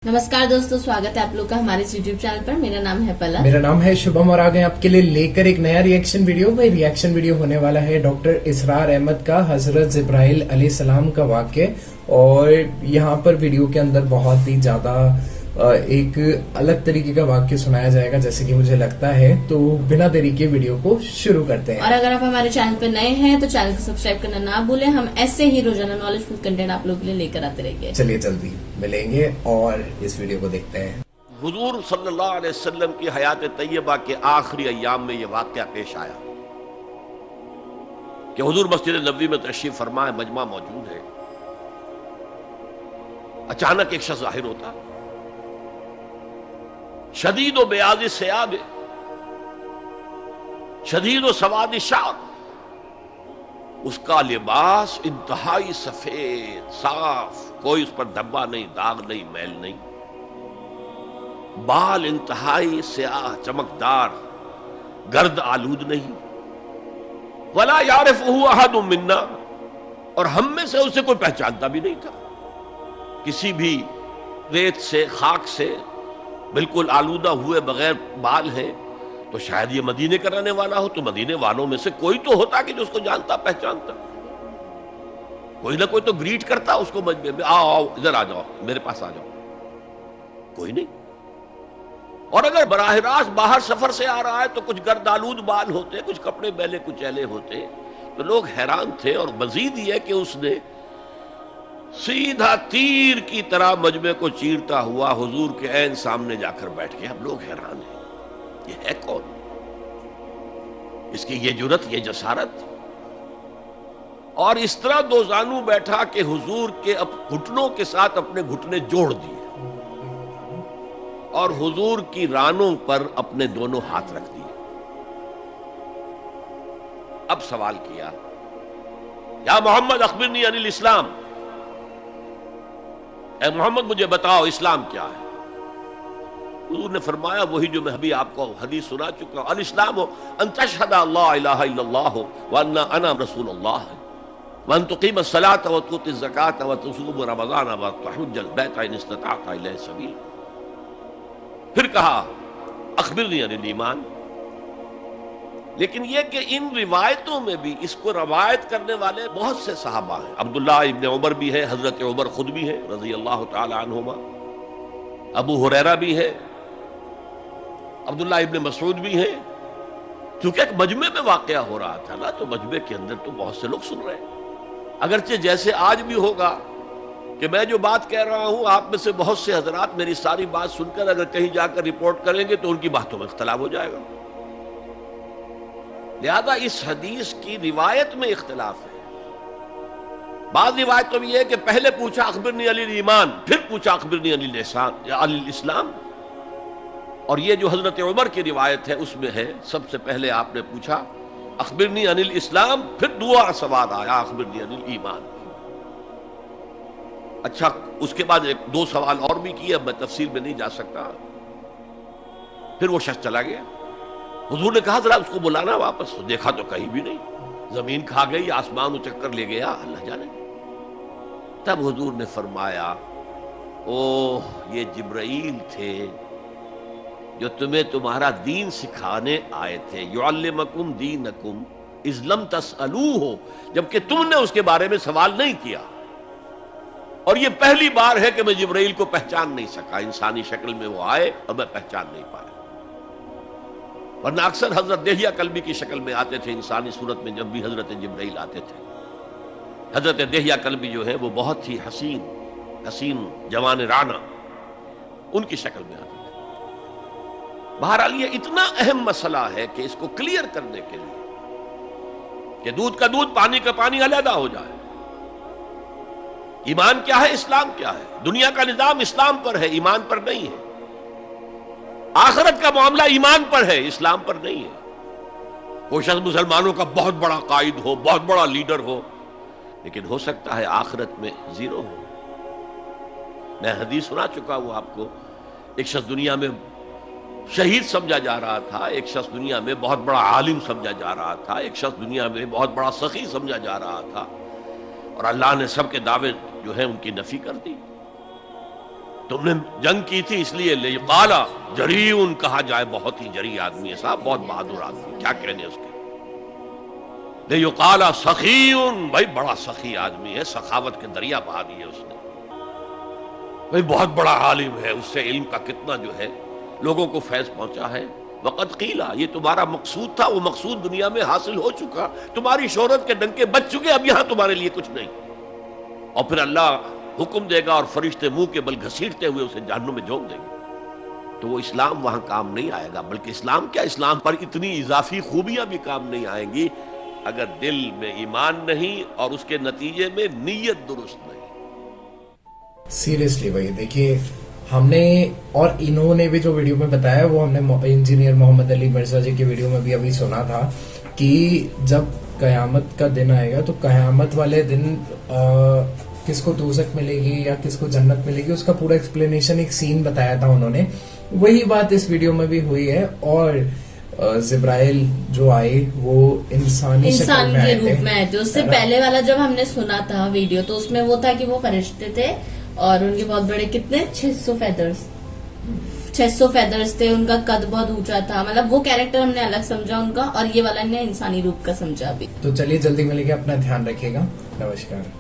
नमस्कार दोस्तों, स्वागत है आप लोग का हमारे यूट्यूब चैनल पर। मेरा नाम है पलक। मेरा नाम है शुभम और आ गए आपके लिए लेकर एक नया रिएक्शन वीडियो। वही रिएक्शन वीडियो होने वाला है डॉक्टर इसरार अहमद का हजरत जिब्राइल अलैहिस्सलाम का वाक्य। और यहाँ पर वीडियो के अंदर बहुत ही ज्यादा एक अलग तरीके का वाक्य सुनाया जाएगा जैसे कि मुझे लगता है। तो बिना देरी के वीडियो को शुरू करते हैं। और अगर आप हमारे चैनल पर नए हैं तो चैनल को सब्सक्राइब करना ना भूलें। हम ऐसे ही रोजाना नॉलेजफुल कंटेंट आप लोगों के लिए लेकर आते रहेंगे। चलिए जल्दी मिलेंगे और इस वीडियो को देखते हैं। हुजूर सल्लल्लाहु अलैहि वसल्लम की हयात तैयबा के आखिरी अय्याम में यह वाक़या पेश आया कि हुजूर मस्जिद नबवी में तशरीफ फरमा है, मजमा मौजूद है। अचानक एक शख्स जाहिर होता, शदीद व बयाज़ सियाब, शदीद व सवाद शार, उसका लिबास इंतहाई सफेद साफ, कोई उस पर धब्बा नहीं, दाग नहीं, मैल नहीं। बाल इंतहाई स्याह चमकदार, गर्द आलूद नहीं। वला यारिफुहु अहदुम मिन्ना, और हम में से उसे कोई पहचानता भी नहीं था। किसी भी रेत से, खाक से बिल्कुल आलूदा हुए बगैर बाल है तो शायद ये मदीने का रहने वाला हो। तो मदीने वालों में से कोई तो होता कि जो उसको जानता पहचानता, कोई ना कोई तो ग्रीट करता उसको मजमे में, आओ आओ इधर आ जाओ, मेरे पास आ जाओ। कोई नहीं। और अगर बराह रास्त बाहर सफर से आ रहा है तो कुछ गर्दालूद बाल होते, कुछ कपड़े मैले कुचैले होते, तो लोग हैरान थे। और मजीद ये कि उसने सीधा तीर की तरह मजमे को चीरता हुआ हुजूर के ऐन सामने जाकर बैठ गया। अब लोग हैरान हैं, ये है कौन? इसकी ये जुरत, ये जसारत। और इस तरह दो जानू बैठा कि हुजूर के घुटनों के साथ अपने घुटने जोड़ दिए और हुजूर की रानों पर अपने दोनों हाथ रख दिए। अब सवाल किया, या मोहम्मद अखबिरनी अनिल इस्लाम, ए मोहम्मद मुझे बताओ इस्लाम क्या है? हुजूर ने फरमाया वही जो मैं अभी आपको हदीस सुना चुका हूं, अल इस्लाम अन तशहद अल्ला इलाहा इल्लल्लाह व अन्ना अना रसूलुल्लाह व अन तुकीम अस्सलात व तुती ज़कात व तुसूम रमज़ान व तहुज्जल बैत इन इस्तताअत इलैहि सबील। फिर कहा अखबिरनी अनिल ईमान। लेकिन यह कि इन रिवायतों में भी इसको रवायत करने वाले बहुत से सहाबा हैं। अब्दुल्लाह इब्न उमर भी है, हजरत उमर खुद भी है रज़ी अल्लाह तआला अन्हुमा, अबू हुरैरा भी है, अब्दुल्लाह इब्न मसूद भी है। क्योंकि एक मजमे में वाकया हो रहा था ना, तो मजमे के अंदर तो बहुत से लोग सुन रहे हैं। अगरचे जैसे आज भी होगा कि मैं जो बात कह रहा हूं, आप में से बहुत से हजरात मेरी सारी बात सुनकर अगर कहीं जाकर रिपोर्ट करेंगे तो उनकी बातों में इख्तलाफ हो जाएगा। लिहाजा इस हदीस की रिवायत में इख्तलाफ है। बाद रिवायतों में यह है कि पहले पूछा अखबिरनी अनिल ईमान, फिर पूछा अखबिरनी अनिल इस्लाम। और ये जो हजरत उमर की रिवायत है उसमें है सबसे पहले आपने पूछा अखबिरनी अनिल इस्लाम, फिर दुआ सवाल आया अखबिरनी अनिल ईमान। अच्छा, उसके बाद एक दो सवाल और भी किए, मैं तफसील में नहीं जा सकता। फिर वो शख्स चला गया। हुजूर ने कहा जरा उसको बुलाना वापस, तो देखा तो कहीं भी नहीं, जमीन खा गई, आसमान उचक कर ले गया, अल्लाह जाने। तब हुजूर ने फरमाया, ओह ये जिब्राइल थे जो तुम्हें तुम्हारा दीन सिखाने आए थे। युअल्लिमुकुम दीनकुम इज़ लम तसअलूहु, जबकि तुमने उसके बारे में सवाल नहीं किया। और ये पहली बार है कि मैं जिब्राइल को पहचान नहीं सका। इंसानी शक्ल में वो आए और मैं पहचान नहीं पाया, वरना अक्सर हजरत देहिया कल्बी की शक्ल में आते थे इंसानी सूरत में। जब भी हजरत जिब्राइल आते थे, हजरत देहिया कल्बी जो है वो बहुत ही हसीन जवान राना उनकी शक्ल में आते थे। बहरहाल ये इतना अहम मसला है कि इसको क्लियर करने के लिए कि दूध का दूध पानी का पानी अलहदा हो जाए। ईमान क्या है, इस्लाम क्या है? दुनिया का निजाम इस्लाम पर है, ईमान पर नहीं है। आखिरत का मामला ईमान पर है, इस्लाम पर नहीं है। कोई शख्स मुसलमानों का बहुत बड़ा कायद हो, बहुत बड़ा लीडर हो, लेकिन हो सकता है आखिरत में जीरो हो। मैं हदीस सुना चुका हूं आपको। एक शख्स दुनिया में शहीद समझा जा रहा था, एक शख्स दुनिया में बहुत बड़ा आलिम समझा जा रहा था, एक शख्स दुनिया में बहुत बड़ा सखी समझा जा रहा था, और अल्लाह ने सबके दावे जो है उनकी नफी कर दी। تم نے جنگ کی تھی اس لیے لیقالا جریون کہا جائے بہت ہی جری آدمی ہے صاحب، بہت بہادر آدمی، کیا کہنے اس کے. لیقالا سخیون، بھائی بڑا سخی آدمی ہے، سخاوت کے دریا بہا دیے اس نے. بھائی بہت بڑا عالم ہے، اس سے علم کا کتنا جو ہے لوگوں کو فیض پہنچا ہے. وقت قیلا، یہ تمہارا مقصود تھا، وہ مقصود دنیا میں حاصل ہو چکا، تمہاری شہرت کے ڈنکے بج چکے، اب یہاں تمہارے لیے کچھ نہیں. اور پھر اللہ حکم دے گا اور فرشتے منہ کے بل گھسیٹتے ہوئے اسے جہنم میں جھونک دیں گے. تو وہ اسلام وہاں کام نہیں آئے گا، بلکہ اسلام کیا، اسلام پر اتنی اضافی خوبیاں بھی کام نہیں آئیں گی اگر دل میں ایمان نہیں اور اس کے نتیجے میں نیت درست نہیں. سیریسلی بھائی دیکھیے، ہم نے اور انہوں نے بھی جو ویڈیو میں بتایا وہ ہم نے انجینئر محمد علی مرزا جی کی ویڈیو میں بھی ابھی سنا تھا کہ جب قیامت کا دن آئے گا تو قیامت والے دن کس کو دوزخ ملے گی یا کس کو جنت ملے گی، اس کا پورا ایکسپلینیشن ایک سین بتایا تھا انہوں نے. وہی بات اس ویڈیو میں بھی ہوئی ہے. اور جبرائیل جو آئے وہ انسانی شکل میں کے آئے روپ میں آئے تھے. اس سے پہلے والا جب ہم نے سنا تھا ویڈیو تو اس میں وہ تھا کہ وہ فرشتے تھے اور ان کے بہت بڑے کتنے 600 فیدرز تھے، ان کا قد بہت اونچا تھا. مطلب وہ کیریکٹر ہم نے الگ سمجھا ان کا، اور یہ والا نے انسانی روپ کا سمجھا بھی. تو چلیے جلدی ملیں گے، اپنا دھیان رکھیے گا. نمسکار.